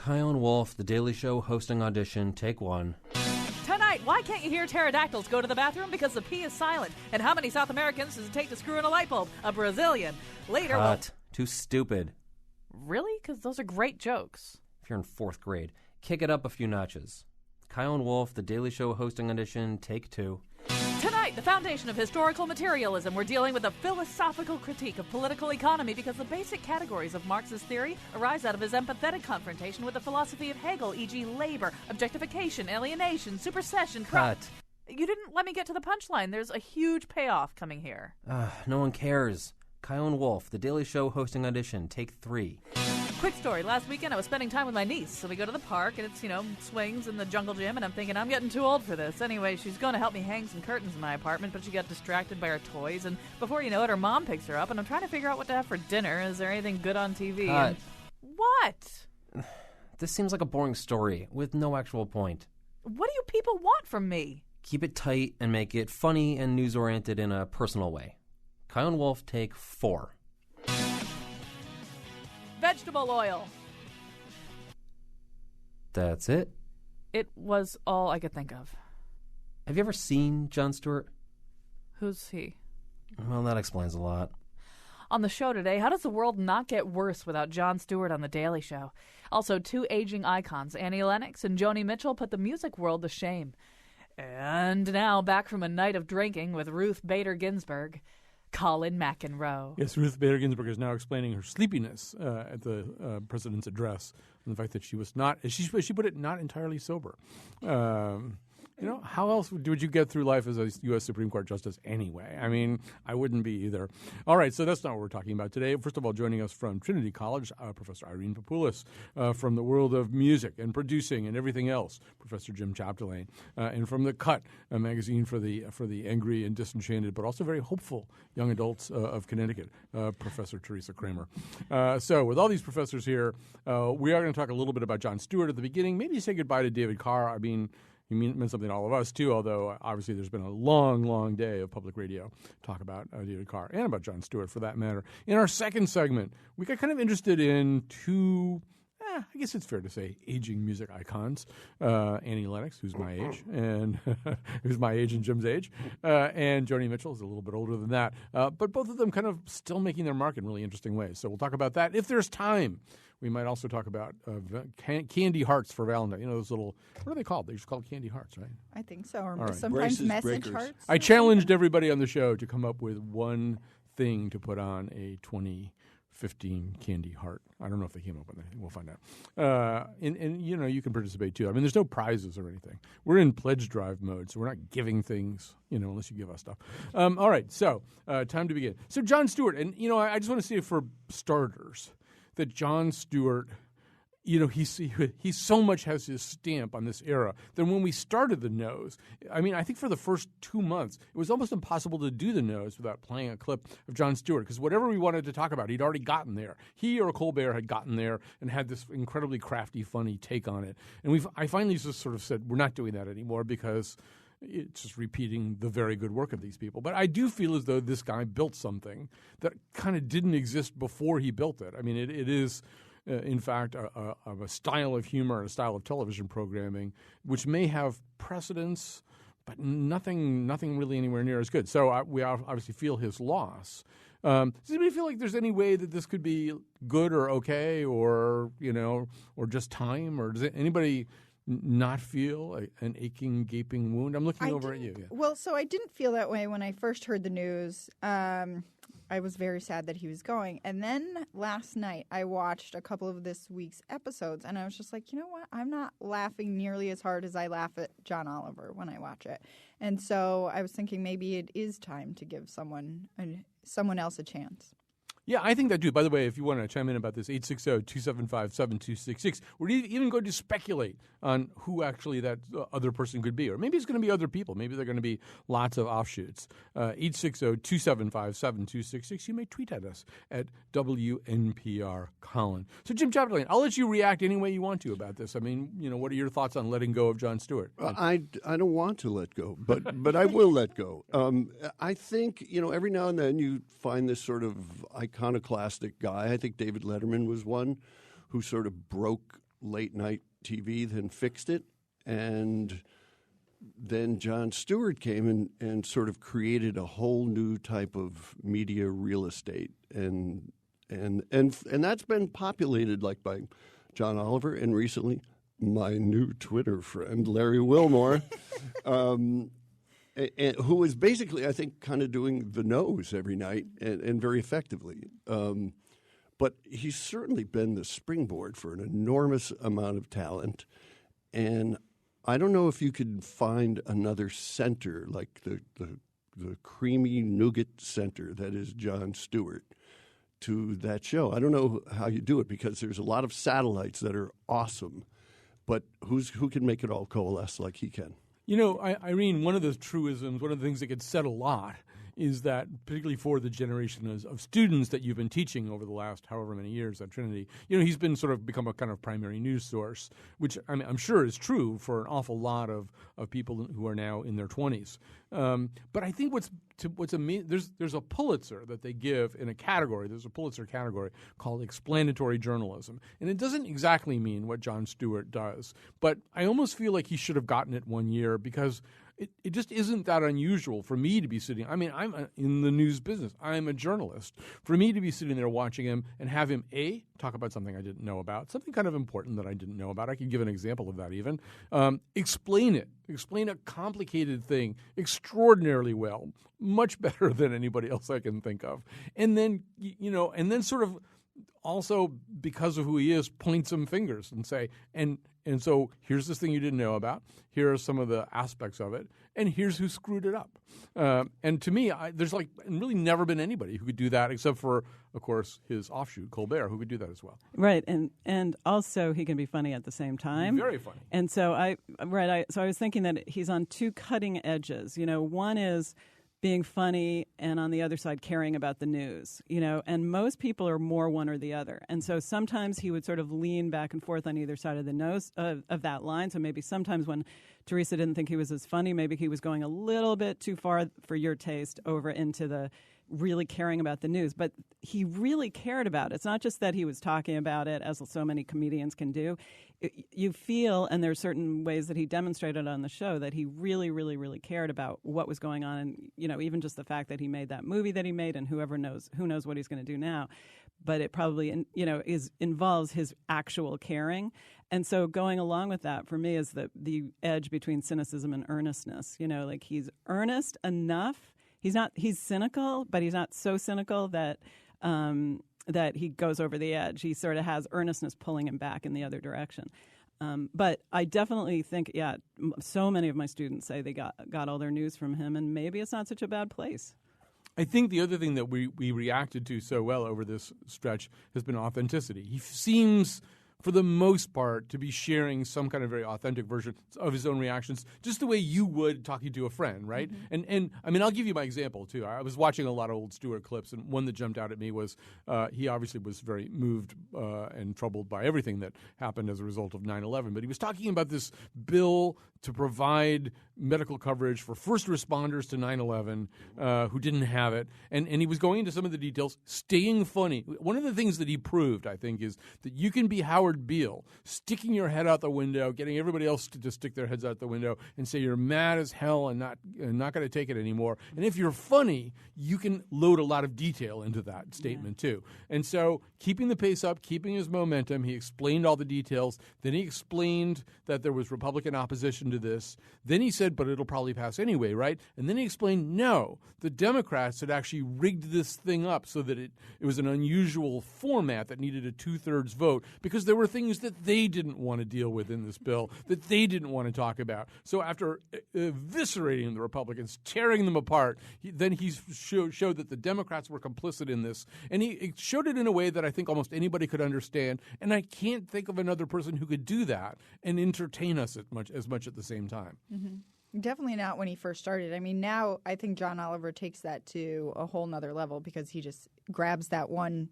Jon Wolf, The Daily Show hosting audition, take one. Tonight, why can't you hear pterodactyls go to the bathroom? Because the P is silent. And how many South Americans does it take to screw in a light bulb? A Brazilian. Later, Cut. Too stupid. Really? Because those are great jokes. If you're in 4th grade, kick it up a few notches. Jon Wolf, The Daily Show hosting audition, take 2. Tonight, the foundation of historical materialism. We're dealing with a philosophical critique of political economy because the basic categories of Marxist theory arise out of his empathetic confrontation with the philosophy of Hegel, e.g. labor, objectification, alienation, supersession... Cut. You didn't let me get to the punchline. There's a huge payoff coming here. No one cares. Jon Wolf, The Daily Show hosting audition, take 3. Quick story. Last weekend, I was spending time with my niece. So we go to the park, and it's, swings and the jungle gym, and I'm thinking, I'm getting too old for this. Anyway, she's going to help me hang some curtains in my apartment, but she got distracted by her toys, and before you know it, her mom picks her up, and I'm trying to figure out what to have for dinner. Is there anything good on TV? Cut. What? This seems like a boring story with no actual point. What do you people want from me? Keep it tight and make it funny and news-oriented in a personal way. Jon Wolf, take 4. Vegetable oil. That's it? It was all I could think of. Have you ever seen Jon Stewart? Who's he? Well, that explains a lot. On the show today, how does the world not get worse without Jon Stewart on The Daily Show? Also, 2 aging icons, Annie Lennox and Joni Mitchell, put the music world to shame. And now, back from a night of drinking with Ruth Bader Ginsburg, Colin McEnroe. Yes, Ruth Bader Ginsburg is now explaining her sleepiness at the president's address and the fact that she was not, as she put it, not entirely sober. How else would you get through life as a U.S. Supreme Court justice anyway? I mean, I wouldn't be either. All right, so that's not what we're talking about today. First of all, joining us from Trinity College, Professor Irene Papoulis, from the world of music and producing and everything else, Professor Jim Chapdelaine, and from The Cut, a magazine for the angry and disenchanted, but also very hopeful young adults of Connecticut, Professor Teresa Kramer. So with all these professors here, we are going to talk a little bit about Jon Stewart at the beginning. Maybe say goodbye to David Carr. I mean, he meant something to all of us, too, although obviously there's been a long, long day of public radio talk about David Carr and about Jon Stewart, for that matter. In our second segment, we got kind of interested in 2, I guess it's fair to say, aging music icons. Annie Lennox, who's my age, and who's my age and Jim's age, and Joni Mitchell is a little bit older than that. But both of them kind of still making their mark in really interesting ways. So we'll talk about that if there's time. We might also talk about candy hearts for Valentine. You know, those little, what are they called? They're just called candy hearts, right? I think so. Or right. sometimes Braces, message breakers. hearts. I challenged everybody on the show to come up with one thing to put on a 2015 candy heart. I don't know if they came up with anything. We'll find out. And you can participate too. I mean, there's no prizes or anything. We're in pledge drive mode, so we're not giving things, unless you give us stuff. All right, so time to begin. So Jon Stewart, and, I just want to say for starters that Jon Stewart, he so much has his stamp on this era that when we started The Nose, I mean, I think for the first 2 months, it was almost impossible to do The Nose without playing a clip of Jon Stewart, because whatever we wanted to talk about, he'd already gotten there. He or Colbert had gotten there and had this incredibly crafty, funny take on it. And I finally just sort of said, we're not doing that anymore because it's just repeating the very good work of these people. But I do feel as though this guy built something that kind of didn't exist before he built it. I mean, it is, in fact, a style of humor and a style of television programming which may have precedence, but nothing really anywhere near as good. So we obviously feel his loss. Does anybody feel like there's any way that this could be good or okay or just time? Or does anybody not feel an aching, gaping wound? I'm looking over at you. Yeah. Well, so I didn't feel that way when I first heard the news. I was very sad that he was going. And then last night I watched a couple of this week's episodes, and I was just like, you know what? I'm not laughing nearly as hard as I laugh at John Oliver when I watch it. And so I was thinking maybe it is time to give someone else a chance. Yeah, I think that too. By the way, if you want to chime in about this, 860-275-7266. We're even going to speculate on who actually that other person could be. Or maybe it's going to be other people. Maybe there are going to be lots of offshoots. 860-275-7266. You may tweet at us at WNPR Colin. So, Jim Chapdelaine, I'll let you react any way you want to about this. I mean, what are your thoughts on letting go of Jon Stewart? I don't want to let go, but I will let go. I think, every now and then you find this sort of iconoclastic guy. I think David Letterman was one who sort of broke late night TV, then fixed it, and then Jon Stewart came and sort of created a whole new type of media real estate, and that's been populated like by John Oliver and recently my new Twitter friend Larry Wilmore, who is basically, I think, kind of doing the nose every night and very effectively. But he's certainly been the springboard for an enormous amount of talent, and I don't know if you could find another center like the creamy nougat center that is Jon Stewart to that show. I don't know how you do it because there's a lot of satellites that are awesome, but who can make it all coalesce like he can? You know, Irene, one of the truisms, one of the things that gets said a lot is that, particularly for the generation of students that you've been teaching over the last however many years at Trinity, you know, he's been sort of become a kind of primary news source, which I'm sure is true for an awful lot of people who are now in their 20s. But I think what's amazing, there's a Pulitzer that they give in a category. There's a Pulitzer category called explanatory journalism, and it doesn't exactly mean what Jon Stewart does. But I almost feel like he should have gotten it one year because it just isn't that unusual for me to be sitting. I mean, I'm in the news business. I'm a journalist. For me to be sitting there watching him and have him, talk about something I didn't know about, something kind of important that I didn't know about. I can give an example of that even. Explain a complicated thing extraordinarily well, much better than anybody else I can think of. And then, and then sort of also, because of who he is, point some fingers and say, and so here's this thing you didn't know about. Here are some of the aspects of it, and here's who screwed it up. And to me, there's really never been anybody who could do that except for, of course, his offshoot, Colbert, who could do that as well. Right, and also he can be funny at the same time. Very funny. And so I was thinking that he's on two cutting edges. You know, one is being funny, and on the other side, caring about the news, and most people are more one or the other. And so sometimes he would sort of lean back and forth on either side of the nose of that line. So maybe sometimes when Teresa didn't think he was as funny, maybe he was going a little bit too far for your taste over into the really caring about the news. But he really cared about it. It's not just that he was talking about it, as so many comedians can do. You feel, and there are certain ways that he demonstrated on the show, that he really, really, really cared about what was going on. And, even just the fact that he made that movie that he made, and who knows what he's going to do now. But it probably, involves his actual caring. And so going along with that, for me, is the edge between cynicism and earnestness. He's earnest enough. He's cynical, but he's not so cynical that he goes over the edge. He sort of has earnestness pulling him back in the other direction. But I definitely think, so many of my students say they got all their news from him, and maybe it's not such a bad place. I think the other thing that we reacted to so well over this stretch has been authenticity. He seems, for the most part, to be sharing some kind of very authentic version of his own reactions, just the way you would talking to a friend, right? Mm-hmm. And I mean, I'll give you my example, too. I was watching a lot of old Stewart clips, and one that jumped out at me was he obviously was very moved and troubled by everything that happened as a result of 9/11, but he was talking about this bill to provide medical coverage for first responders to 9/11 who didn't have it. And he was going into some of the details, staying funny. One of the things that he proved, I think, is that you can be Howard Beale, sticking your head out the window, getting everybody else to stick their heads out the window and say you're mad as hell and not going to take it anymore. And if you're funny, you can load a lot of detail into that statement, too. And so keeping the pace up, keeping his momentum, he explained all the details. Then he explained that there was Republican opposition to this. Then he said, but it'll probably pass anyway, right? And then he explained, no, the Democrats had actually rigged this thing up so that it was an unusual format that needed a 2/3 vote because there were things that they didn't want to deal with in this bill, that they didn't want to talk about. So after eviscerating the Republicans, tearing them apart, he showed that the Democrats were complicit in this. And he showed it in a way that I think almost anybody could understand. And I can't think of another person who could do that and entertain us as much at the same time. Mm-hmm. Definitely not when he first started. I mean, now I think John Oliver takes that to a whole nother level because he just grabs that one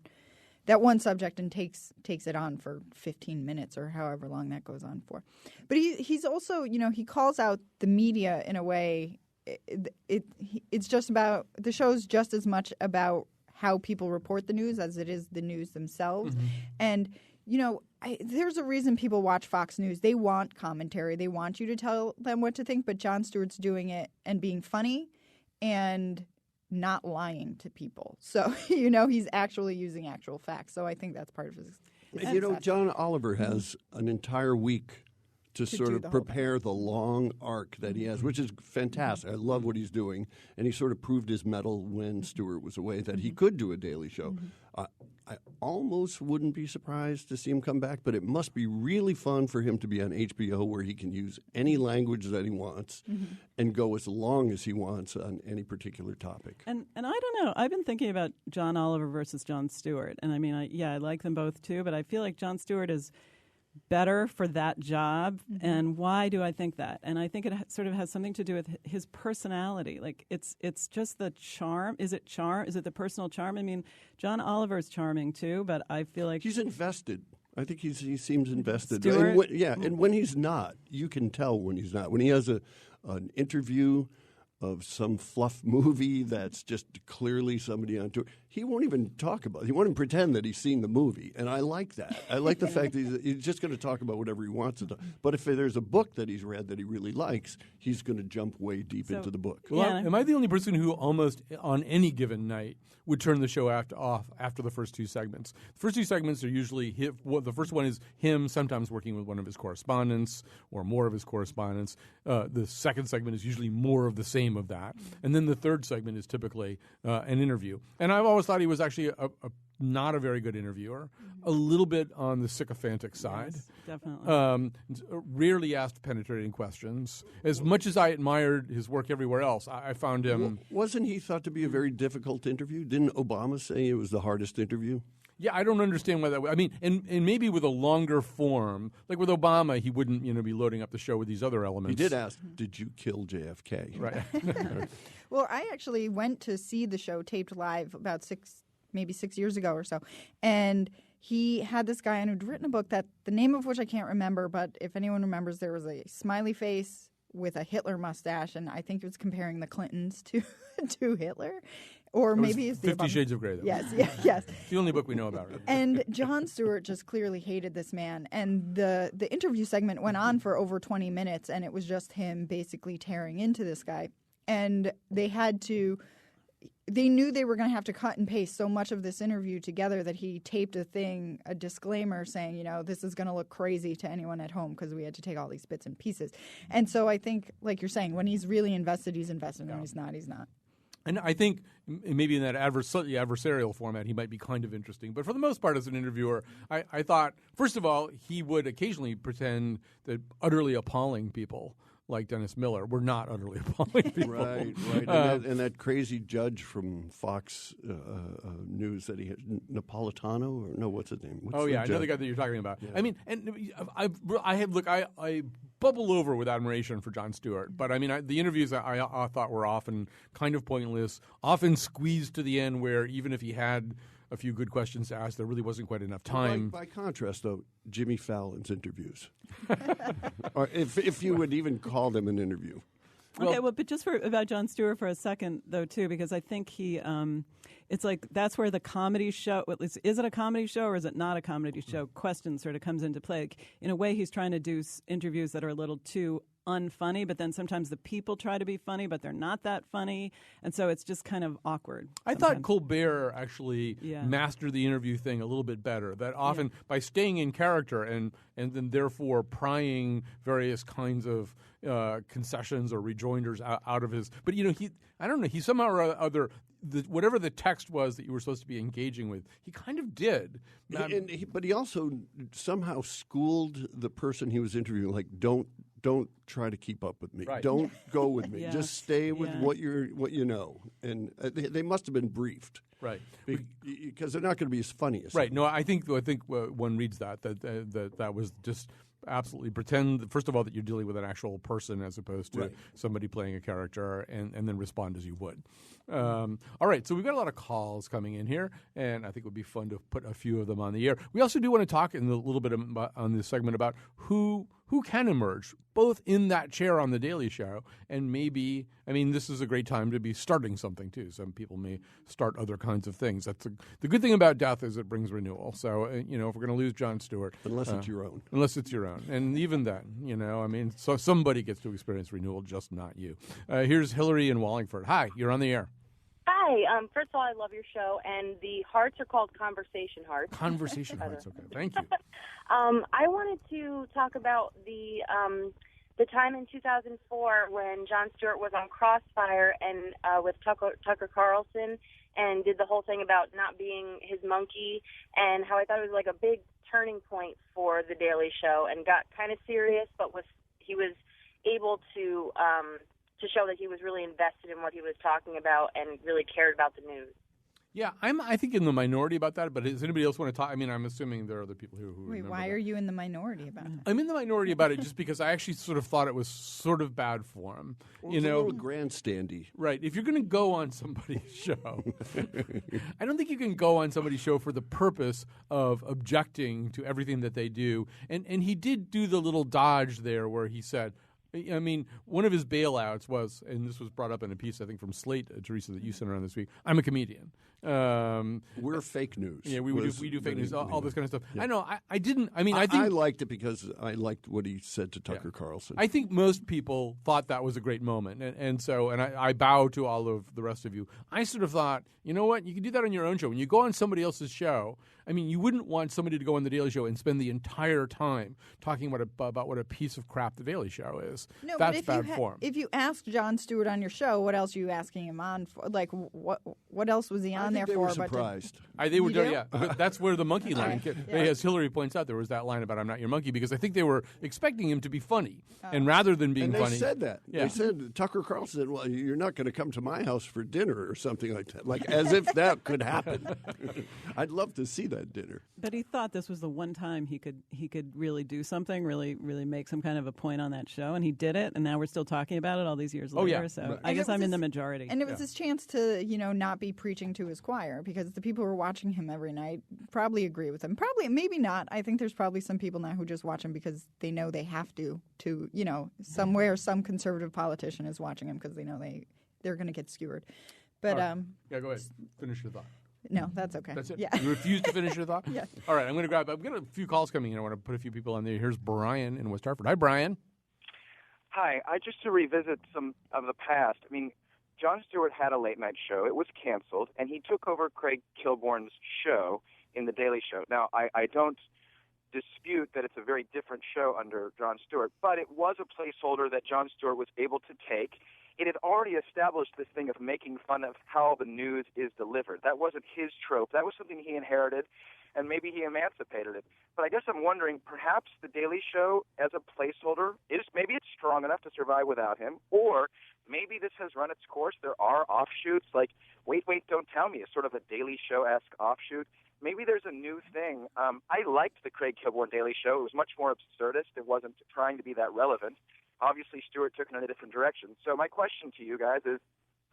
subject and takes it on for 15 minutes or however long that goes on for. But he's also, he calls out the media in a way. It's just about, the show's just as much about how people report the news as it is the news themselves. Mm-hmm. And there's a reason people watch Fox News. They want commentary. They want you to tell them what to think. But Jon Stewart's doing it and being funny and not lying to people. So, he's actually using actual facts. So I think that's part of his success. John Oliver has an entire week to sort of prepare the long arc that he has, which is fantastic. I love what he's doing. And he sort of proved his mettle when Stewart was away that he could do a daily show. I almost wouldn't be surprised to see him come back, but it must be really fun for him to be on HBO where he can use any language that he wants and go as long as he wants on any particular topic. And I don't know. I've been thinking about John Oliver versus Jon Stewart. And I mean, I like them both too, but I feel like Jon Stewart is better for that job. And why do I think that? And I think it sort of has something to do with his personality. Like it's just the charm. Is it charm? Is it the personal charm? I mean, John Oliver's charming too, but I feel like he's invested. I think he seems invested. Stewart? And when he's not, you can tell when he's not. When he has an interview of some fluff movie that's just clearly somebody on tour, he won't even talk about it. He won't even pretend that he's seen the movie. And I like that. I like the fact that he's just going to talk about whatever he wants to talk. But if there's a book that he's read that he really likes, he's going to jump way deep into the book. Well, am I the only person who almost on any given night would turn the show off after the first two segments? The first two segments are usually the first one is him sometimes working with one of his correspondents or more of his correspondents. The second segment is usually more of the same of that. And then the third segment is typically an interview. And I've always thought he was actually not a very good interviewer, a little bit on the sycophantic side. Yes, definitely. Rarely asked penetrating questions. As much as I admired his work everywhere else, I found him... Wasn't he thought to be a very difficult interview? Didn't Obama say it was the hardest interview? Yeah, I don't understand why that. I mean, and maybe with a longer form, like with Obama, he wouldn't be loading up the show with these other elements. He did ask, "Did you kill JFK?" Right. Well, I actually went to see the show taped live about maybe 6 years ago or so, and he had this guy on who'd written a book that the name of which I can't remember, but if anyone remembers, there was a smiley face with a Hitler mustache, and I think it was comparing the Clintons to Hitler. Or maybe it's 50 Shades of Grey, though. Yes. It's the only book we know about. Right? And Jon Stewart just clearly hated this man. And the interview segment went on for over 20 minutes, and it was just him basically tearing into this guy. And they knew they were going to have to cut and paste so much of this interview together that he taped a disclaimer saying, this is going to look crazy to anyone at home because we had to take all these bits and pieces. And so I think, like you're saying, when he's really invested, he's invested. When he's not, he's not. And I think maybe in that adversarial format, he might be kind of interesting. But for the most part, as an interviewer, I thought, first of all, he would occasionally pretend that utterly appalling people like Dennis Miller were not utterly appalling people. Right. And that crazy judge from Fox News that he had, Napolitano, or no, what's his name? I know the guy that you're talking about. Yeah. I mean, and I bubble over with admiration for Jon Stewart, but I mean, the interviews I thought were often kind of pointless, often squeezed to the end where even if he had a few good questions to ask, there really wasn't quite enough time. By contrast, though, Jimmy Fallon's interviews. Or if you would even call them an interview. But just about Jon Stewart for a second, though, too, because I think he, it's like that's where the comedy show, is it a comedy show or is it not a comedy show? Question sort of comes into play. Like, in a way, he's trying to do interviews that are a little too unfunny, but then sometimes the people try to be funny, but they're not that funny, and so it's just kind of awkward. I thought Colbert actually mastered the interview thing a little bit better. That often by staying in character and then therefore prying various kinds of concessions or rejoinders out of his. But he somehow or other. Whatever the text was that you were supposed to be engaging with, he kind of did. But he also somehow schooled the person he was interviewing, like, don't try to keep up with me. Right. Don't go with me. Just stay with what you know. And they must have been briefed. Right. Because they're not going to be as funny as right. No, I think one reads that was just absolutely pretend, first of all, that you're dealing with an actual person as opposed to somebody playing a character and then respond as you would. All right, so we've got a lot of calls coming in here, and I think it would be fun to put a few of them on the air. We also do want to talk in a little bit on this segment about who can emerge, both in that chair on The Daily Show and maybe I mean, this is a great time to be starting something, too. Some people may start other kinds of things. The good thing about death is it brings renewal. So, if we're going to lose Jon Stewart. Unless it's your own. Unless it's your own. And even then, I mean, so somebody gets to experience renewal, just not you. Here's Hillary in Wallingford. Hi, you're on the air. Hi. First of all, I love your show, and the hearts are called Conversation Hearts. Conversation Hearts, okay. Thank you. I wanted to talk about the time in 2004 when Jon Stewart was on Crossfire and with Tucker Carlson and did the whole thing about not being his monkey, and how I thought it was like a big turning point for The Daily Show and got kind of serious, but he was able to show that he was really invested in what he was talking about and really cared about the news. Yeah, I think in the minority about that, but does anybody else want to talk? I mean, I'm assuming there are other people who Wait, remember why that. are you in the minority about it? I'm in the minority about it just because I actually sort of thought it was sort of bad for him. Well, it's a little grandstandy. Right. If you're going to go on somebody's show, I don't think you can go on somebody's show for the purpose of objecting to everything that they do. And he did do the little dodge there where he said, I mean, one of his bailouts was, and this was brought up in a piece, I think, from Slate, Teresa, that you sent around this week, I'm a comedian. We're fake news. Yeah, we do fake news, all this kind of stuff. Yeah. I know. I didn't. I mean, I think I liked it because I liked what he said to Tucker Carlson. I think most people thought that was a great moment, and I bow to all of the rest of you. I sort of thought, you know what, you can do that on your own show. When you go on somebody else's show, I mean, you wouldn't want somebody to go on The Daily Show and spend the entire time talking about what a piece of crap The Daily Show is. No, that's but bad form. If you asked Jon Stewart on your show, what else are you asking him on for? Like, what else was he on there they for? were surprised. They were, You do? yeah. But that's where the monkey line, as Hillary points out, there was that line about "I'm not your monkey" because I think they were expecting him to be funny, and rather than being And they funny, said that. Yeah. They said, Tucker Carlson said, well, you're not going to come to my house for dinner or something like that. Like, as if that could happen. I'd love to see that dinner. But he thought this was the one time he could really do something, really make some kind of a point on that show, and he did it. And now we're still talking about it all these years later. yeah. So I guess I'm in the majority. And it was his chance to, not be preaching to his choir, because the people who are watching him every night probably agree with him. Probably, maybe not. I think there's probably some people now who just watch him because they know they have to, somewhere some conservative politician is watching him because they know they're going to get skewered. But yeah, go ahead. Finish your thought. No, that's okay. That's it? Yeah. You refuse to finish your thought? Yeah. All right, I've got a few calls coming in. I want to put a few people on there. Here's Brian in West Hartford. Hi, Brian. Hi. Just to revisit some of the past, I mean, Jon Stewart had a late-night show. It was canceled, and he took over Craig Kilborn's show in The Daily Show. Now, I don't dispute that it's a very different show under Jon Stewart, but it was a placeholder that Jon Stewart was able to take. It had already established this thing of making fun of how the news is delivered. That wasn't his trope. That was something he inherited, and maybe he emancipated it. But I guess I'm wondering, perhaps The Daily Show as a placeholder, maybe it's strong enough to survive without him, or maybe this has run its course. There are offshoots like Wait, Don't Tell Me, is sort of a Daily Show-esque offshoot. Maybe there's a new thing. I liked the Craig Kilborn Daily Show. It was much more absurdist. It wasn't trying to be that relevant. Obviously, Stewart took it in a different direction. So my question to you guys is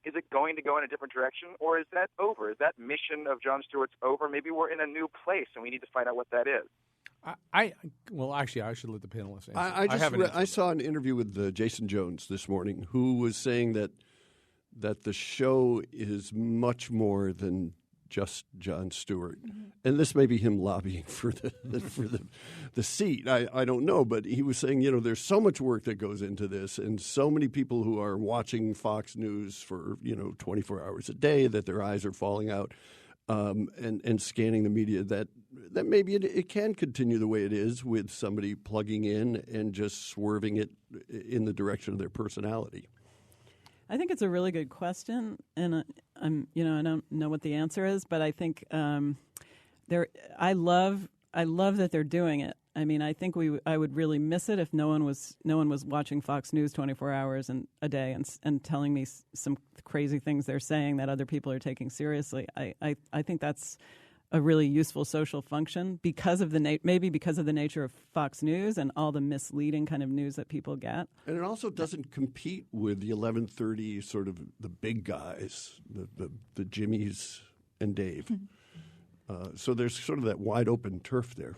it going to go in a different direction, or is that over? Is that mission of Jon Stewart's over? Maybe we're in a new place, and we need to find out what that is. Well, actually, I should let the panelists answer. I saw an interview with Jason Jones this morning, who was saying that the show is much more than just Jon Stewart, and this may be him lobbying for the seat. I don't know, but he was saying, there's so much work that goes into this, and so many people who are watching Fox News for 24 hours a day that their eyes are falling out, and scanning the media, that maybe it can continue the way it is with somebody plugging in and just swerving it in the direction of their personality. I think it's a really good question, and I don't know what the answer is, but I think I love that they're doing it. I mean, I think I would really miss it if no one was watching Fox News 24 hours a day and telling me some crazy things they're saying that other people are taking seriously. I think that's a really useful social function because of maybe because of the nature of Fox News and all the misleading kind of news that people get. And it also doesn't compete with the 11:30 sort of the big guys, the Jimmys and Dave. So there's sort of that wide open turf there.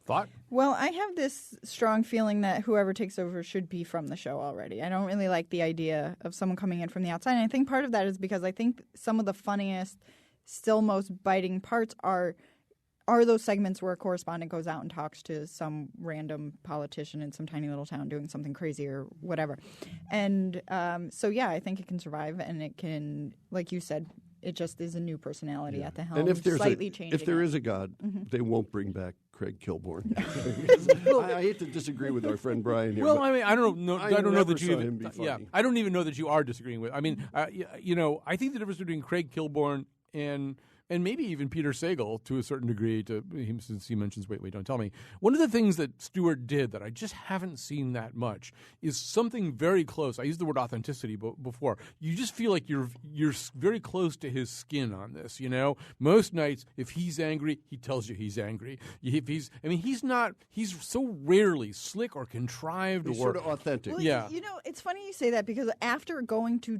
Thought? Well, I have this strong feeling that whoever takes over should be from the show already. I don't really like the idea of someone coming in from the outside. And I think part of that is because I think some of the funniest, still most biting parts are those segments where a correspondent goes out and talks to some random politician in some tiny little town doing something crazy or whatever. And so, yeah, I think it can survive, and it can, like you said, it just is a new personality at the helm. And if there changing is a God, they won't bring back Craig Kilborn. I hate to disagree with our friend Brian here. Well, I mean, I don't know that you saw him be funny. I don't even know that you are disagreeing with. I mean, I think the difference between Craig Kilborn and maybe even Peter Sagal, to a certain degree, to him, since he mentions Wait, Don't Tell Me. One of the things that Stewart did that I just haven't seen that much is something very close. I used the word authenticity before. You just feel like you're very close to his skin on this, you know? Most nights, if he's angry, he tells you he's angry. He's so rarely slick or contrived He's or sort of authentic. Well, yeah. You know, it's funny you say that because after going to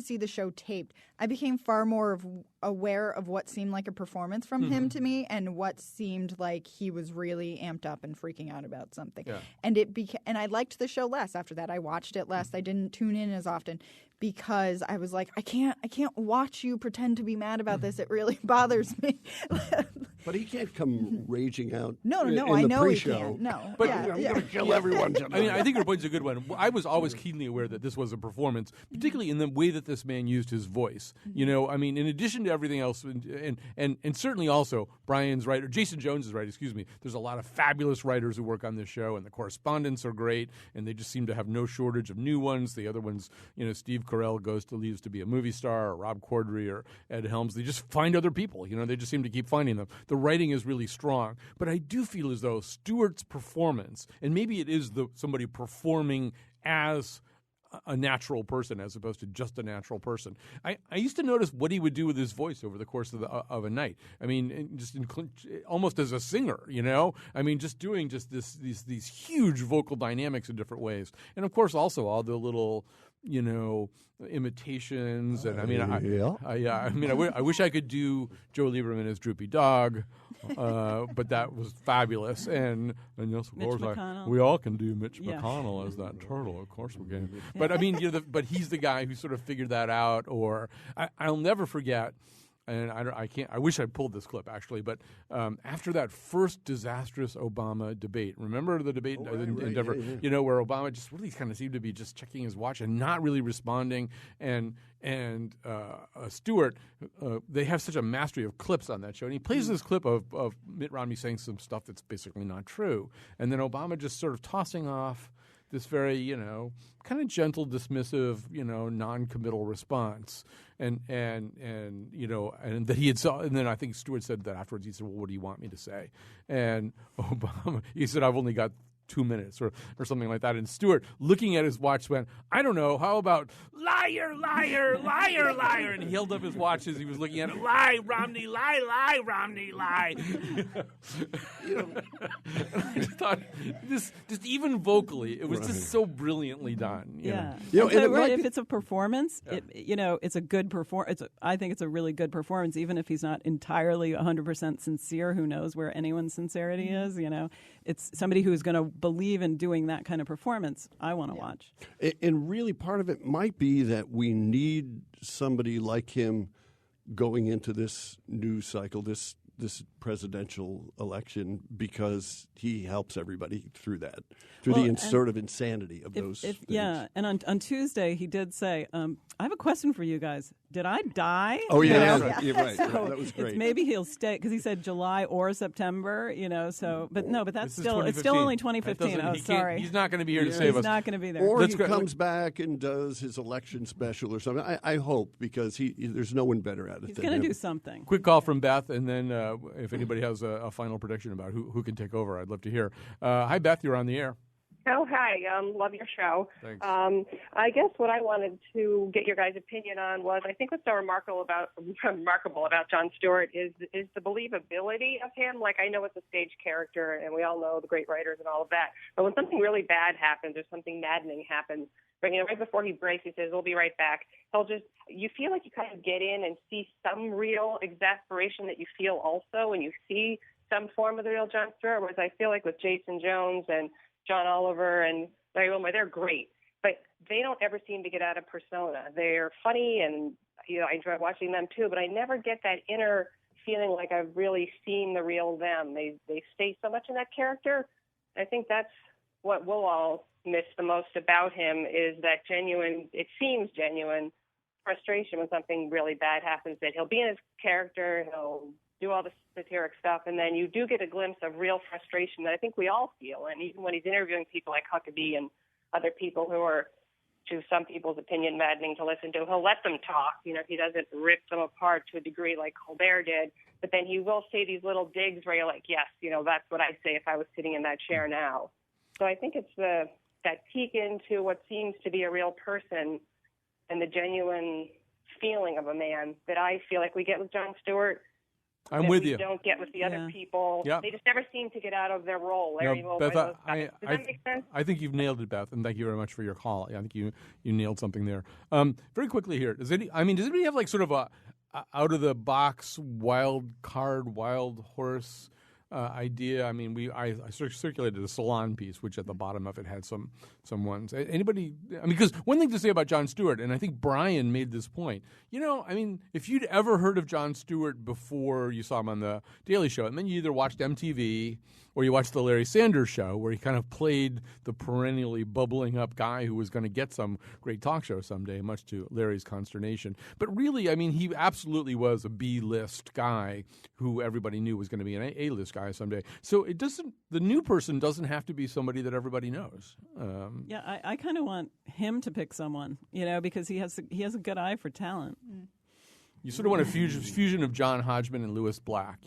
see the show taped, I became far more aware of what seemed like a performance from him to me, and what seemed like he was really amped up and freaking out about something. Yeah. And and I liked the show less after that. I watched it less. I didn't tune in as often because I was like, I can't watch you pretend to be mad about this. It really bothers me. But he can't come raging out. No. in I the know he pre-show. can't. No, But yeah, I'm yeah. going to kill everyone tonight. I mean, I think your point's a good one. I was always keenly aware that this was a performance, particularly in the way that this man used his voice. You know, I mean, in addition to everything else, and certainly also Brian's right, or Jason Jones is right, excuse me. There's a lot of fabulous writers who work on this show, and the correspondents are great, and they just seem to have no shortage of new ones. The other ones, you know, Steve Carell leaves to be a movie star, or Rob Corddry or Ed Helms. They just find other people. You know, they just seem to keep finding them. The writing is really strong. But I do feel as though Stewart's performance, and maybe it is somebody performing as a natural person as opposed to just a natural person. I used to notice what he would do with his voice over the course of a night. I mean, almost as a singer, you know? I mean, just doing these huge vocal dynamics in different ways. And, of course, also all the little, you know, imitations. And, I mean, I wish I could do Joe Lieberman as Droopy Dog, but that was fabulous. And yes, of course, we all can do Mitch McConnell as that turtle. Of course we can. But I mean, but he's the guy who sort of figured that out. Or I'll never forget. And I can't. I wish I pulled this clip actually, but after that first disastrous Obama debate, remember the debate in Denver? Yeah. You know, where Obama just really kind of seemed to be just checking his watch and not really responding. And Stewart, they have such a mastery of clips on that show, and he plays this clip of Mitt Romney saying some stuff that's basically not true, and then Obama just sort of tossing off this very, you know, kind of gentle, dismissive, you know, non-committal response, and you know, and that he had saw, and then I think Stewart said that afterwards. He said, "Well, what do you want me to say?" And Obama, he said, "I've only got 2 minutes," or something like that. And Stewart, looking at his watch, went, "I don't know. How about liar, liar, liar, liar?" And he held up his watch as he was looking at it. "Lie, Romney, lie, Romney, lie." You know, I just thought just even vocally, it was just so brilliantly done. You know? You know, if it's a performance, it's a good performance. I think it's a really good performance, even if he's not entirely 100% sincere. Who knows where anyone's sincerity is? You know, it's somebody who's going to believe in doing that kind of performance. I want to watch. And really, part of it might be that we need somebody like him going into this news cycle, this presidential election, because he helps everybody through that, the sort of insanity of those things. Yeah, and on Tuesday he did say, I have a question for you guys. Did I die? Oh, yeah, you're right. So that was great. Maybe he'll stay, because he said July or September, you know, so, but that's it's still only 2015. Oh, sorry. He's not going to be here to save us. He's not going to be there. Or he comes back and does his election special or something. I hope, because there's no one better at it. He's going to do something. Quick call from Beth, and then if anybody has a final prediction about who can take over, I'd love to hear. Hi, Beth, you're on the air. Oh, hi. Love your show. Thanks. I guess what I wanted to get your guys' opinion on was, I think what's so remarkable about Jon Stewart is the believability of him. Like, I know it's a stage character, and we all know the great writers and all of that. But when something really bad happens or something maddening happens, right before he breaks, he says, "We'll be right back." You feel like you kind of get in and see some real exasperation that you feel also, and you see some form of the real Jon Stewart, whereas I feel like with Jason Jones and John Oliver and Larry Wilmore, they're great, but they don't ever seem to get out of persona. They're funny, and I enjoy watching them too, but I never get that inner feeling like I've really seen the real them. They stay so much in that character. I think that's what we'll all miss the most about him, is that genuine, it seems genuine, frustration when something really bad happens, that he'll be in his character, he'll do all the satiric stuff, and then you do get a glimpse of real frustration that I think we all feel. And even when he's interviewing people like Huckabee and other people who are, to some people's opinion, maddening to listen to, he'll let them talk. He doesn't rip them apart to a degree like Colbert did, but then he will say these little digs where you're like, yes, that's what I'd say if I was sitting in that chair now. So I think it's that peek into what seems to be a real person and the genuine feeling of a man that I feel like we get with Jon Stewart. I'm with you. Don't get with the other people. Yep. They just never seem to get out of their role. Larry No, Wilmore, Beth, does that make sense? I think you've nailed it, Beth, and thank you very much for your call. I think you nailed something there. Very quickly here, does anybody have like sort of a out of the box wild card, wild horse idea? I mean, I circulated a Salon piece, which at the bottom of it had some ones. Anybody? I mean, because one thing to say about Jon Stewart, and I think Brian made this point. If you'd ever heard of Jon Stewart before you saw him on the Daily Show, and then you either watched MTV or you watched the Larry Sanders Show, where he kind of played the perennially bubbling up guy who was going to get some great talk show someday, much to Larry's consternation. But really, I mean, he absolutely was a B-list guy who everybody knew was going to be an A-list guy someday. So the new person doesn't have to be somebody that everybody knows. I kind of want him to pick someone, because he has a good eye for talent. You sort of want a fusion of John Hodgman and Louis Black,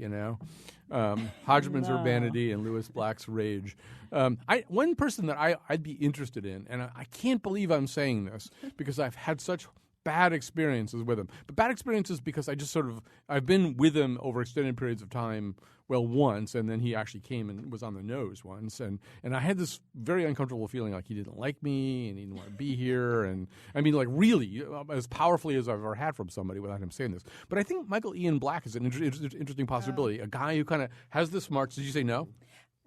Hodgman's urbanity and Louis Black's rage. One person that I'd be interested in, and I can't believe I'm saying this because I've had such bad experiences with him. But bad experiences because I've been with him over extended periods of time, once, and then he actually came and was on the nose once. And I had this very uncomfortable feeling like he didn't like me and he didn't want to be here. And I mean, like really, as powerfully as I've ever had from somebody without him saying this. But I think Michael Ian Black is an interesting possibility. A guy who kind of has the smarts. Did you say no?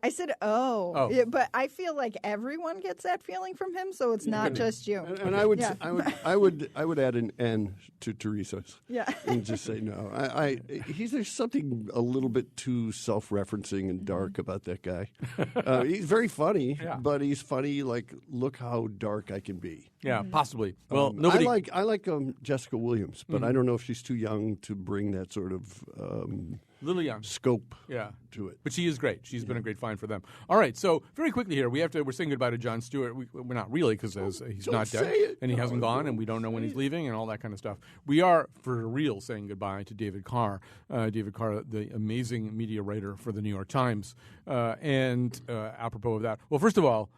I said, oh. Yeah, but I feel like everyone gets that feeling from him, so it's not just you. And I would, I would add an N to Teresa's. Yeah. And just say no. There's something a little bit too self-referencing and dark about that guy. He's very funny, but he's funny like, look how dark I can be. Yeah, possibly. Well, nobody. I like Jessica Williams, but I don't know if she's too young to bring that sort of little young scope to it. But she is great. She's been a great find for them. All right, so very quickly here, we're saying goodbye to Jon Stewart. We're not really because he's not dead and he hasn't gone and we don't know when he's leaving and all that kind of stuff. We are for real saying goodbye to David Carr. David Carr, the amazing media writer for the New York Times. And apropos of that, well, first of all,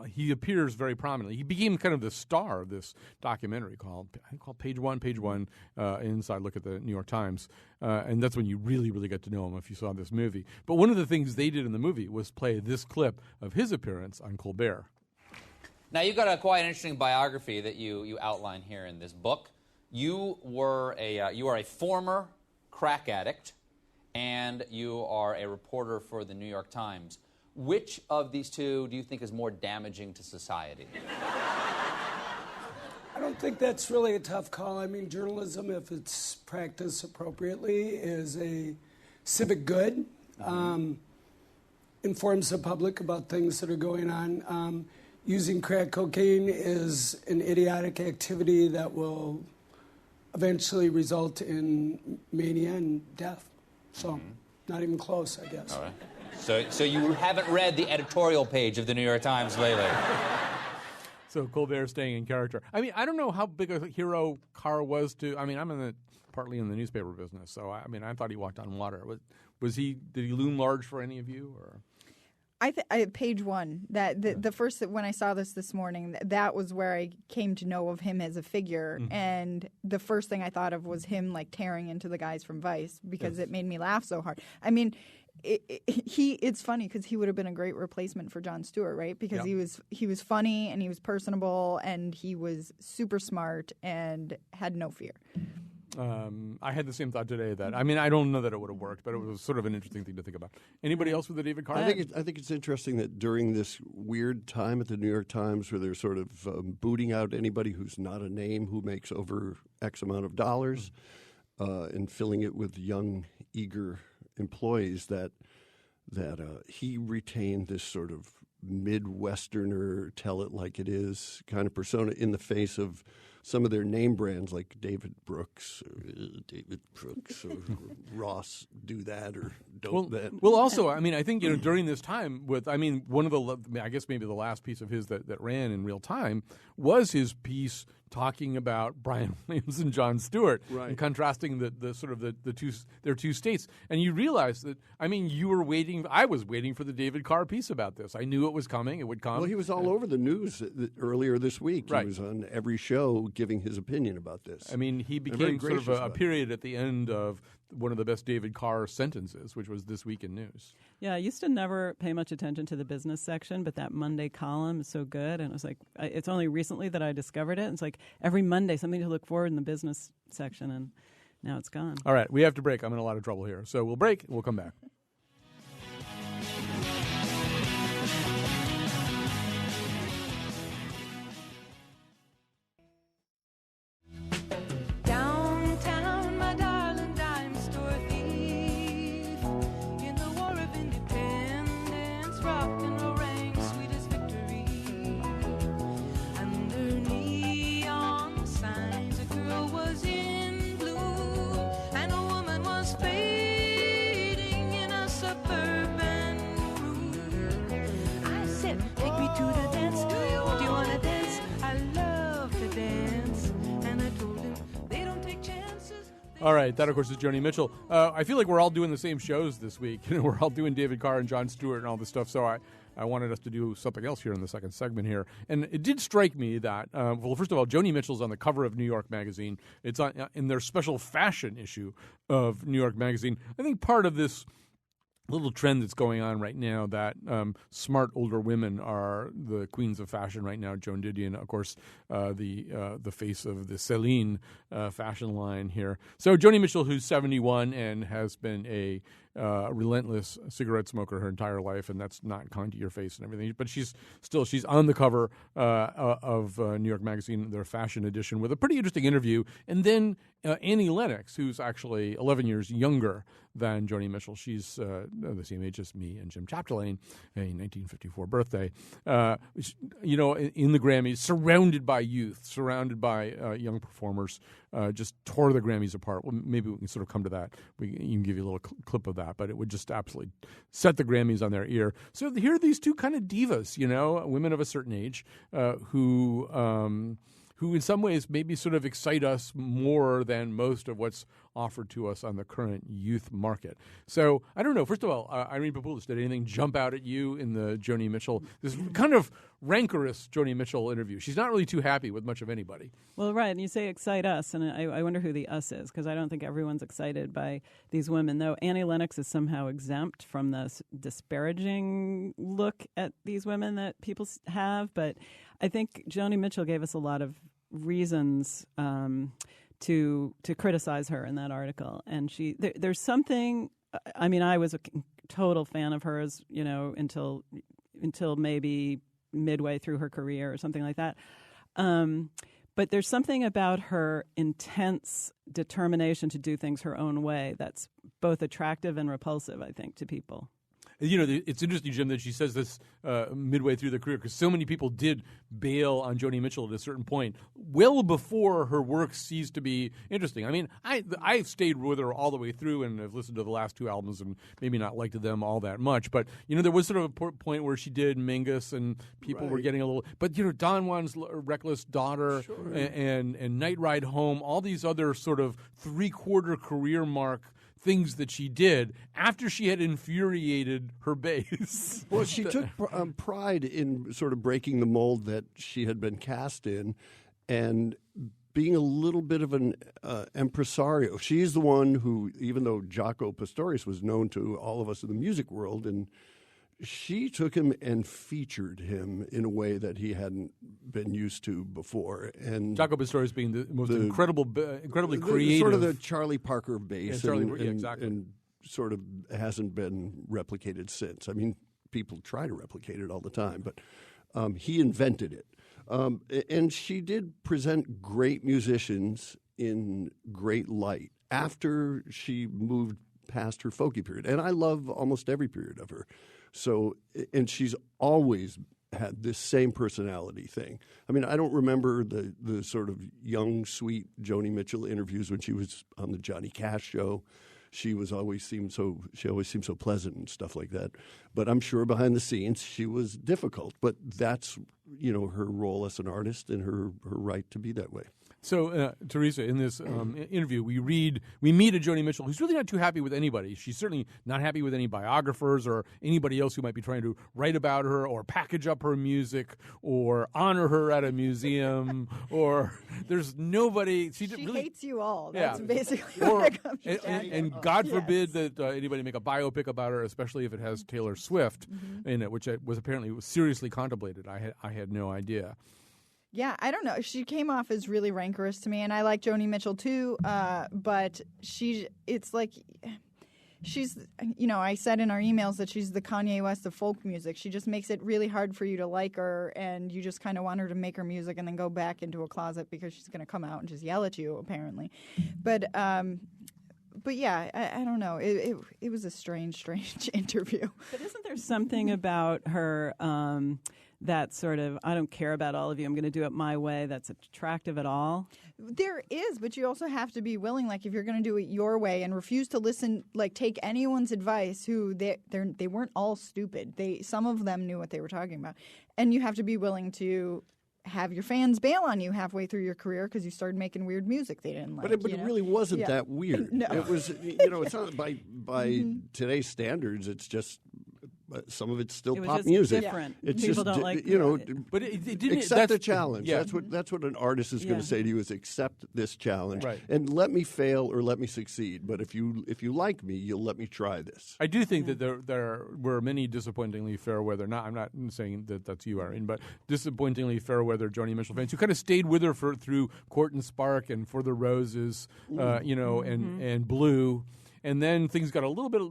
he appears very prominently. He became kind of the star of this documentary called Page One, Inside Look at the New York Times. And that's when you really, really get to know him if you saw this movie. But one of the things they did in the movie was play this clip of his appearance on Colbert. Now, you've got a quite interesting biography that you outline here in this book. You are a former crack addict, and you are a reporter for the New York Times. Which of these two do you think is more damaging to society? I don't think that's really a tough call. I mean, journalism, if it's practiced appropriately, is a civic good. Informs the public about things that are going on. Using crack cocaine is an idiotic activity that will eventually result in mania and death. So, not even close, I guess. All right. So you haven't read the editorial page of the New York Times lately? So Colbert staying in character. I mean, I don't know how big a hero Carr was to. I mean, I'm partly in the newspaper business, so I thought he walked on water. Was he? Did he loom large for any of you? Or Page One. The first when I saw this morning, that was where I came to know of him as a figure, and the first thing I thought of was him like tearing into the guys from Vice because it made me laugh so hard. I mean. It's funny because he would have been a great replacement for Jon Stewart, right? Because he was funny and he was personable and he was super smart and had no fear. I had the same thought today that, I mean, I don't know that it would have worked, but it was sort of an interesting thing to think about. Anybody else with the David Carr? I think it's interesting that during this weird time at the New York Times where they're sort of booting out anybody who's not a name who makes over X amount of dollars and filling it with young, eager employees, that he retained this sort of Midwesterner, tell it like it is kind of persona in the face of some of their name brands like David Brooks or Ross do that or don't that. Well, also, I mean, I think, during this time one of the, I guess maybe the last piece of his that ran in real time was his piece talking about Brian Williams and Jon Stewart, right, and contrasting the sort of their two states. And you realize that, I mean, I was waiting for the David Carr piece about this. I knew it was coming. It would come. Well, he was all over the news earlier this week. Right. He was on every show giving his opinion about this. I mean, he became sort of a period at the end of one of the best David Carr sentences, which was This Week in News. Yeah, I used to never pay much attention to the business section, but that Monday column is so good. And it was like, it's only recently that I discovered it. It's like every Monday, something to look forward in the business section, and now it's gone. All right, we have to break. I'm in a lot of trouble here. So we'll break, and we'll come back. All right, that, of course, is Joni Mitchell. I feel like we're all doing the same shows this week. We're all doing David Carr and Jon Stewart and all this stuff, so I wanted us to do something else here in the second segment here. And it did strike me that, well, first of all, Joni Mitchell's on the cover of New York Magazine. It's in their special fashion issue of New York Magazine. I think part of this little trend that's going on right now that smart older women are the queens of fashion right now. Joan Didion, of course, the face of the Celine fashion line here. So Joni Mitchell, who's 71 and has been a relentless cigarette smoker her entire life, and that's not kind to your face and everything. But she's on the cover of New York Magazine, their fashion edition, with a pretty interesting interview. And then Annie Lennox, who's actually 11 years younger than Joni Mitchell. She's the same age as me and Jim Chapdelaine, a 1954 birthday. In the Grammys, surrounded by youth, surrounded by young performers, just tore the Grammys apart. Well, maybe we can sort of come to that. You can give you a little clip of that, but it would just absolutely set the Grammys on their ear. So here are these two kind of divas, women of a certain age, who in some ways maybe sort of excite us more than most of what's offered to us on the current youth market. So I don't know. First of all, Irene Papoulis, did anything jump out at you in the Joni Mitchell, this kind of rancorous Joni Mitchell interview? She's not really too happy with much of anybody. Well, right. And you say excite us, and I wonder who the us is, because I don't think everyone's excited by these women, though Annie Lennox is somehow exempt from the disparaging look at these women that people have. But I think Joni Mitchell gave us a lot of reasons to criticize her in that article, and there's something. I mean, I was a total fan of hers, until maybe midway through her career or something like that. But there's something about her intense determination to do things her own way that's both attractive and repulsive, I think, to people. It's interesting, Jim, that she says this midway through the career, because so many people did bail on Joni Mitchell at a certain point, well before her work ceased to be interesting. I mean, I've stayed with her all the way through and have listened to the last two albums and maybe not liked them all that much. But, there was sort of a point where she did Mingus and people were getting a little... But, Don Juan's Reckless Daughter, sure, and Night Ride Home, all these other sort of three-quarter career mark things that she did after she had infuriated her base. Well, she took pride in sort of breaking the mold that she had been cast in and being a little bit of an impresario. She's the one who, even though Jaco Pastorius was known to all of us in the music world and she took him and featured him in a way that he hadn't been used to before. And Jaco Pastorius being the most incredibly creative. Sort of the Charlie Parker bass. Exactly. And sort of hasn't been replicated since. I mean, people try to replicate it all the time, but he invented it. And she did present great musicians in great light after she moved past her folky period. And I love almost every period of her. So, and she's always had this same personality thing. I mean, I don't remember the sort of young, sweet Joni Mitchell interviews when she was on the Johnny Cash show. She always seemed so pleasant and stuff like that. But I'm sure behind the scenes she was difficult. But that's, her role as an artist and her right to be that way. So, Teresa, in this interview, we meet a Joni Mitchell who's really not too happy with anybody. She's certainly not happy with any biographers or anybody else who might be trying to write about her or package up her music or honor her at a museum. Or there's nobody. She really hates you all. That's basically what it comes down to. And God forbid that anybody make a biopic about her, especially if it has Taylor Swift in it, which was apparently seriously contemplated. I had no idea. Yeah, I don't know. She came off as really rancorous to me, and I like Joni Mitchell too. But it's like she's, I said in our emails that she's the Kanye West of folk music. She just makes it really hard for you to like her, and you just kind of want her to make her music and then go back into a closet because she's going to come out and just yell at you, apparently. But yeah, I don't know. It was a strange interview. But isn't there something about her that sort of, I don't care about all of you, I'm going to do it my way, that's attractive at all? There is, but you also have to be willing, like, if you're going to do it your way and refuse to listen, like, take anyone's advice, who they weren't all stupid. Some of them knew what they were talking about. And you have to be willing to have your fans bail on you halfway through your career because you started making weird music they didn't like. But it really wasn't that weird. No. It was, it's not by today's standards, it's just some of it's still pop music. Different. It's People just, don't like but it didn't accept the challenge. Yeah. That's what an artist is going to say to you, is accept this challenge and let me fail or let me succeed. But if you like me, you'll let me try this. I do think that there were many disappointingly fair weather. I'm not saying that that's you, Irene, but disappointingly fair weather Joni Mitchell fans who kind of stayed with her through Court and Spark and For the Roses, and Blue. And then things got a little bit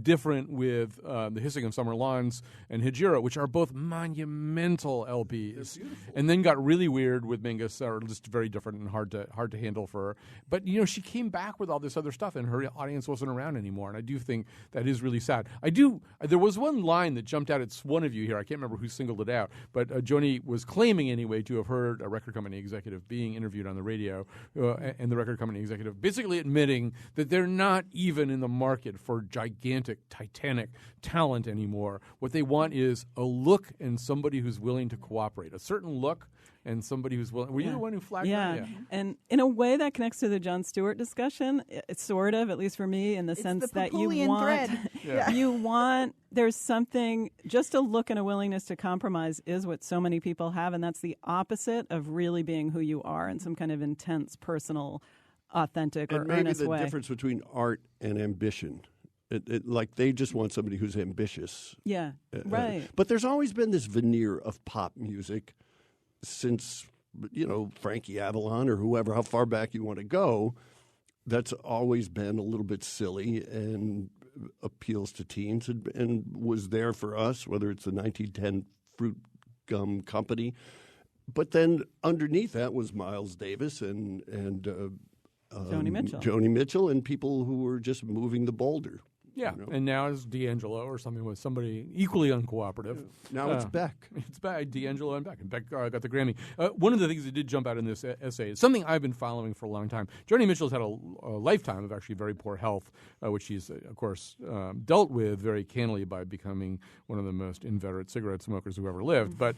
different with The Hissing of Summer Lawns and Hijira, which are both monumental LPs. And then got really weird with Mingus, or just very different and hard to handle for her. But, she came back with all this other stuff, and her audience wasn't around anymore. And I do think that is really sad. There was one line that jumped out at one of you here. I can't remember who singled it out. But Joni was claiming anyway to have heard a record company executive being interviewed on the radio, and the record company executive basically admitting that they're not even in the market for gigantic, titanic talent anymore. What they want is a look and somebody who's willing to cooperate. A certain look and somebody who's willing. Were you the one who flagged that? Yeah. And in a way that connects to the Jon Stewart discussion, it's sort of, at least for me, in the sense that you want, there's something, just a look and a willingness to compromise is what so many people have, and that's the opposite of really being who you are in some kind of intense, personal, authentic or earnest way. Maybe the difference between art and ambition. Like they just want somebody who's ambitious. Yeah, right. But there's always been this veneer of pop music since, Frankie Avalon or whoever, how far back you want to go, that's always been a little bit silly and appeals to teens and was there for us, whether it's the 1910 Fruit Gum Company. But then underneath that was Miles Davis and Joni Mitchell and people who were just moving the boulder. Yeah, and now it's D'Angelo or something with somebody equally uncooperative. Now it's Beck. It's Beck, D'Angelo and Beck. And Beck got the Grammy. One of the things that did jump out in this essay is something I've been following for a long time. Joni Mitchell's had a lifetime of actually very poor health, which she's, of course, dealt with very cannily by becoming one of the most inveterate cigarette smokers who ever lived. But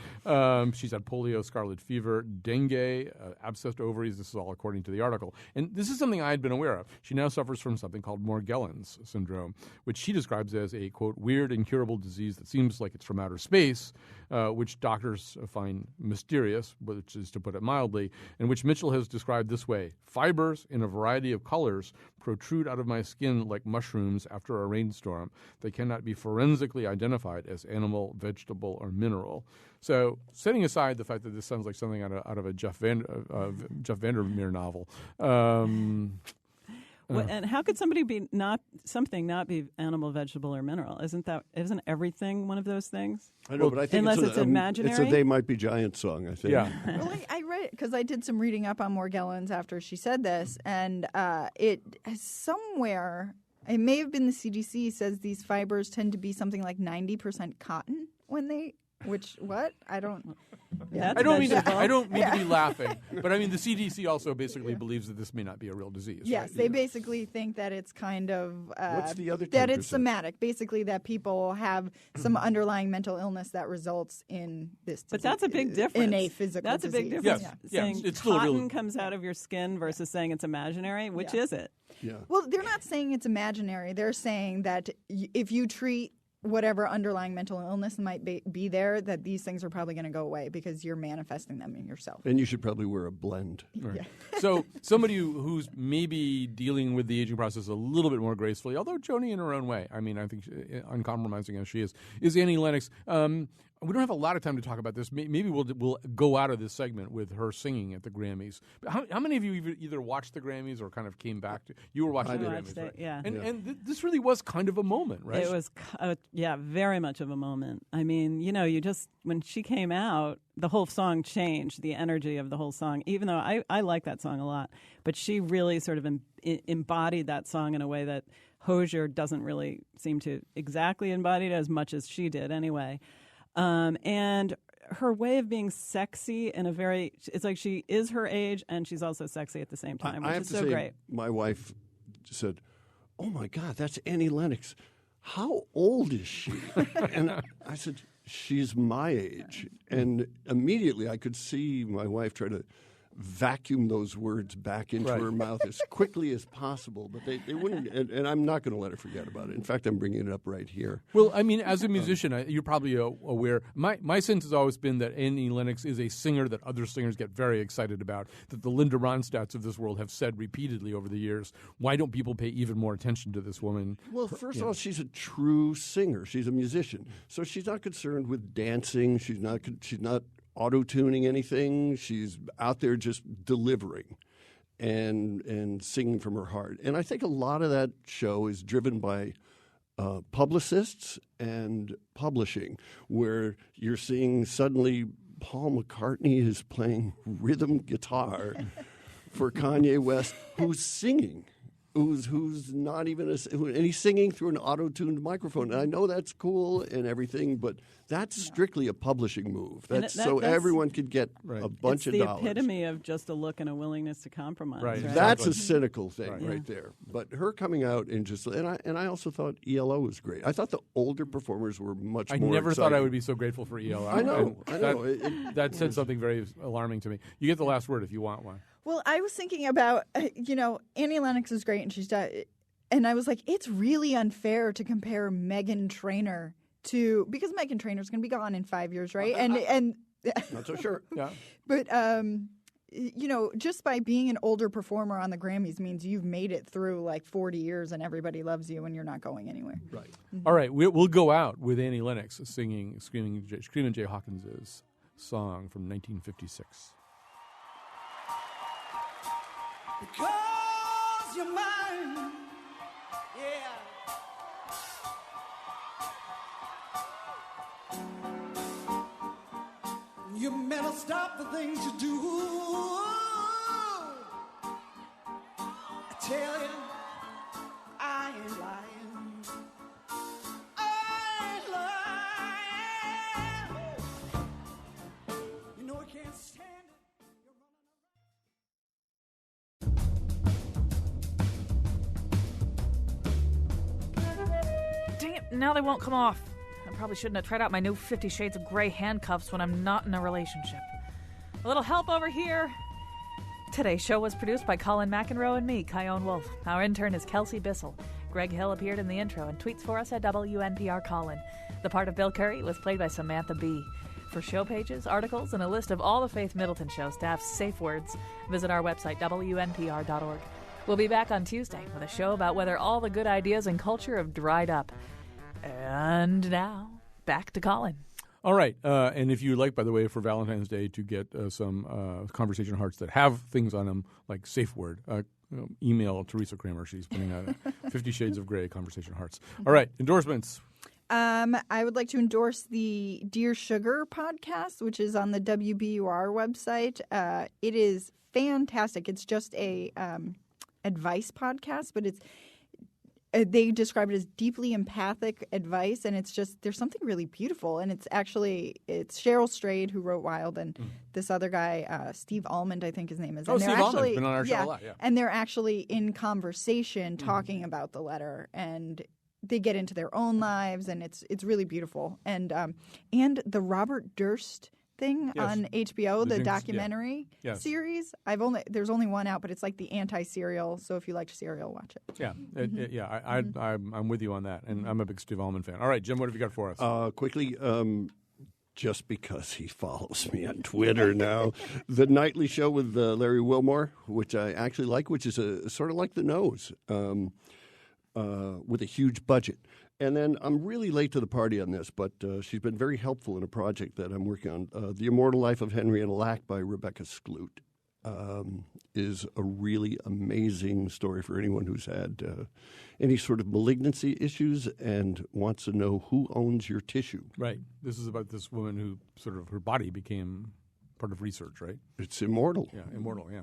she's had polio, scarlet fever, dengue, abscessed ovaries. This is all according to the article. And this is something I had been aware of. She now suffers from something called Morgellons syndrome. which she describes as a, quote, weird, incurable disease that seems like it's from outer space, which doctors find mysterious, which is to put it mildly, and which Mitchell has described this way: fibers in a variety of colors protrude out of my skin like mushrooms after a rainstorm. They cannot be forensically identified as animal, vegetable, or mineral. So, setting aside the fact that this sounds like something out of a Jeff Vandermeer novel. And how could somebody be not be animal, vegetable, or mineral? Isn't everything one of those things? I know, but I think unless it's imaginary. It's a "They Might Be Giants" song, I think. Yeah. Well, I read it because I did some reading up on Morgellons after she said this, and it somewhere, it may have been the CDC, says these fibers tend to be something like 90% cotton when they. Which what? I don't. Yeah. I don't mean to be laughing, but I mean the CDC also basically believes that this may not be a real disease. Yes, right? they basically think that it's kind of what's the other 10%? That it's somatic. Basically, that people have some underlying mental illness that results in this. But that's a big difference. In a physical. That's disease. a big difference. Yeah. Saying It's still cotton comes out of your skin versus saying it's imaginary. Which is it? Yeah. Well, they're not saying it's imaginary. They're saying that if you treat whatever underlying mental illness might be there, that these things are probably going to go away because you're manifesting them in yourself. And you should probably wear a blend. Right. Yeah. So somebody who's maybe dealing with the aging process a little bit more gracefully, although Joni in her own way, I mean, I think uncompromising as she is Annie Lennox. We don't have a lot of time to talk about this. Maybe we'll go out of this segment with her singing at the Grammys. But how many of you either watched the Grammys or kind of came back to? You were watching the Grammys, right? Yeah. And this really was kind of a moment, right? It was, very much of a moment. I mean, when she came out, the whole song changed, the energy of the whole song, even though I like that song a lot. But she really sort of embodied that song in a way that Hozier doesn't really seem to exactly embody it as much as she did anyway. And her way of being sexy it's like she is her age and she's also sexy at the same time, which is so great. My wife said, "Oh my God, that's Annie Lennox. How old is she?" And I said, "She's my age." And immediately I could see my wife try to vacuum those words back into her mouth as quickly as possible, but they wouldn't, and I'm not going to let her forget about it. In fact, I'm bringing it up right here. Well, I mean, as a musician, you're probably aware, my sense has always been that Annie Lennox is a singer that other singers get very excited about, that the Linda Ronstadts of this world have said repeatedly over the years, why don't people pay even more attention to this woman? Well, first of all, she's a true singer. She's a musician. So she's not concerned with dancing. She's not auto-tuning anything. She's out there just delivering and singing from her heart. And I think a lot of that show is driven by publicists and publishing, where you're seeing suddenly Paul McCartney is playing rhythm guitar for Kanye West, who's singing. Who's not even and he's singing through an auto-tuned microphone. And I know that's cool and everything, but that's strictly a publishing move. That's so everyone could get a bunch of dollars. It's the epitome of just a look and a willingness to compromise. Right. That's a cynical thing right there. But her coming out and I also thought ELO was great. I thought the older performers were much more I never exciting. thought I would be so grateful for ELO. I know. That said something very alarming to me. You get the last word if you want one. Well, I was thinking about, Annie Lennox is great, and she's done, and I was like, it's really unfair to compare Meghan Trainor because Meghan Trainor's going to be gone in 5 years, right? And not so sure. Yeah. But just by being an older performer on the Grammys means you've made it through like 40 years, and everybody loves you, and you're not going anywhere. Right. All right, we'll go out with Annie Lennox singing Screaming Jay Hawkins' song from 1956. Because you're mine, yeah. You better stop the things you do. I tell you, I ain't lying. I ain't lying. You know I can't stand it. Now they won't come off. I probably shouldn't have tried out my new 50 Shades of Grey handcuffs when I'm not in a relationship. A little help over here. Today's show was produced by Colin McEnroe and me, Kyone Wolf. Our intern is Kelsey Bissell. Greg Hill appeared in the intro and tweets for us at WNPR Colin. The part of Bill Curry was played by Samantha Bee. For show pages, articles, and a list of all the Faith Middleton Show staff's safe words, visit our website, WNPR.org. We'll be back on Tuesday with a show about whether all the good ideas and culture have dried up. And now, back to Colin. All right. And if you like, by the way, for Valentine's Day to get some conversation hearts that have things on them, like safe word, email Teresa Kramer. She's putting out 50 Shades of Grey conversation hearts. All right. Endorsements. I would like to endorse the Dear Sugar podcast, which is on the WBUR website. It is fantastic. It's just a advice podcast, but they describe it as deeply empathic advice, and it's just there's something really beautiful. And it's Cheryl Strayed who wrote Wild, and this other guy, Steve Almond, I think his name is. Oh, Steve Almond's been on our show a lot. Yeah, and they're actually in conversation talking about the letter, and they get into their own lives, and it's really beautiful. And the Robert Durst thing on HBO, the documentary series. There's only one out, but it's like the anti-serial. So if you liked serial, watch it. Yeah, I'm with you on that, and I'm a big Steve Almond fan. All right, Jim, what have you got for us? Quickly, just because he follows me on Twitter now, the Nightly Show with Larry Wilmore, which I actually like, which is sort of like The Nose. With a huge budget. And then I'm really late to the party on this, but she's been very helpful in a project that I'm working on. The Immortal Life of Henrietta Lack by Rebecca Skloot is a really amazing story for anyone who's had any sort of malignancy issues and wants to know who owns your tissue. Right. This is about this woman who sort of her body became part of research, right? It's immortal. Yeah, immortal, yeah.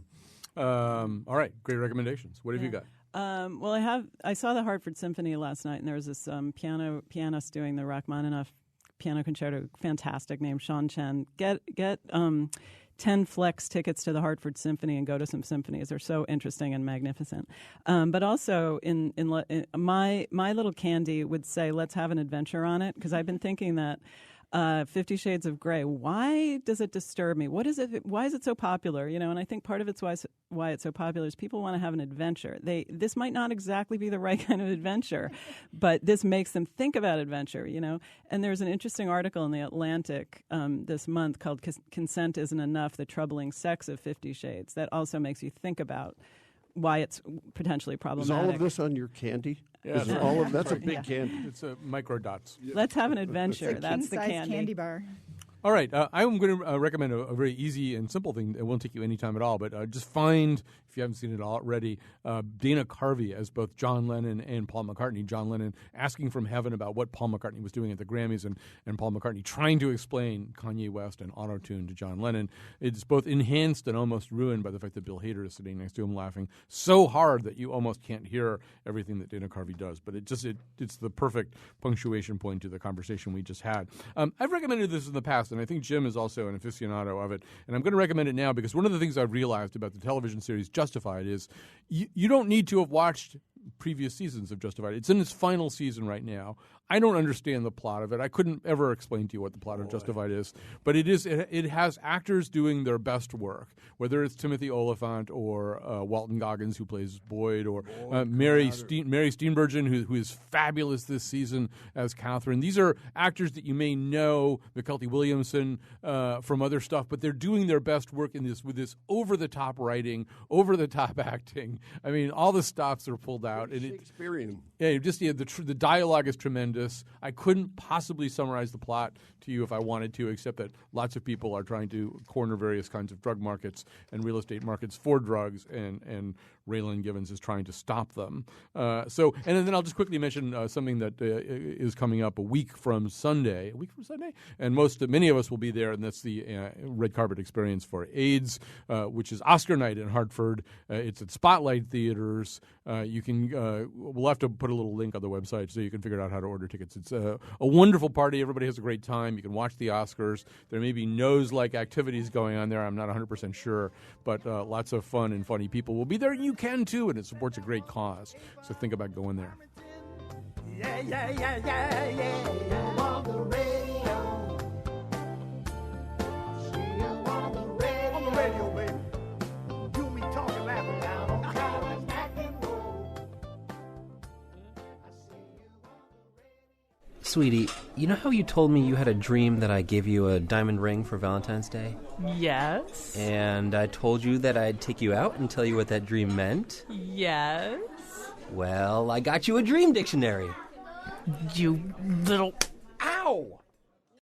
All right, great recommendations. What have you got? Well, I saw the Hartford Symphony last night, and there was this pianist doing the Rachmaninoff piano concerto, fantastic, named Sean Chen. Get 10 Flex tickets to the Hartford Symphony and go to some symphonies. They're so interesting and magnificent. But also, in my little candy would say, let's have an adventure on it, because I've been thinking that 50 Shades of Grey. Why does it disturb me? What is it? Why is it so popular? And I think part of it's why it's so popular is people want to have an adventure. This might not exactly be the right kind of adventure, but this makes them think about adventure. And there's an interesting article in the Atlantic this month called "Consent Isn't Enough: The Troubling Sex of 50 Shades." That also makes you think about why it's potentially problematic. Is all of this on your candy? Yeah, that's a big candy. It's micro dots. Let's have an adventure. It's a That's the candy bar. All right, I'm going to recommend a very easy and simple thing. It won't take you any time at all, but just find, if you haven't seen it already, Dana Carvey as both John Lennon and Paul McCartney. John Lennon asking from heaven about what Paul McCartney was doing at the Grammys, and Paul McCartney trying to explain Kanye West and auto-tune to John Lennon. It's both enhanced and almost ruined by the fact that Bill Hader is sitting next to him laughing so hard that you almost can't hear everything that Dana Carvey does. But it's the perfect punctuation point to the conversation we just had. I've recommended this in the past, and I think Jim is also an aficionado of it. And I'm going to recommend it now because one of the things I've realized about the television series Justified is you don't need to have watched previous seasons of Justified. It's in its final season right now. I don't understand the plot of it. I couldn't ever explain to you what the plot of Justified is. But it has actors doing their best work, whether it's Timothy Olyphant or Walton Goggins, who plays Boyd, or Mary Steenburgen, who is fabulous this season as Catherine. These are actors that you may know, McKelty Williamson, from other stuff, but they're doing their best work in this with this over-the-top writing, over-the-top acting. I mean, all the stops are pulled out. Shakespearean. The dialogue is tremendous. I couldn't possibly summarize the plot to you if I wanted to, except that lots of people are trying to corner various kinds of drug markets and real estate markets for drugs, and Raylan Givens is trying to stop them. And then I'll just quickly mention something that is coming up a week from Sunday, and many of us will be there, and that's the Red Carpet Experience for AIDS, which is Oscar night in Hartford. It's at Spotlight Theaters. We'll have to put a little link on the website so you can figure out how to order tickets. It's a wonderful party. Everybody has a great time. You can watch the Oscars. There may be nose-like activities going on there. I'm not 100% sure, but lots of fun and funny people will be there. You can too, and it supports a great cause. So think about going there. Yeah, yeah, yeah, yeah, yeah. On the radio. See you on the radio. On the radio, baby. You me talking, laughing down on college acting roll. Sweetie, you know how you told me you had a dream that I gave you a diamond ring for Valentine's Day? Yes. And I told you that I'd take you out and tell you what that dream meant? Yes. Well, I got you a dream dictionary. You little... Ow!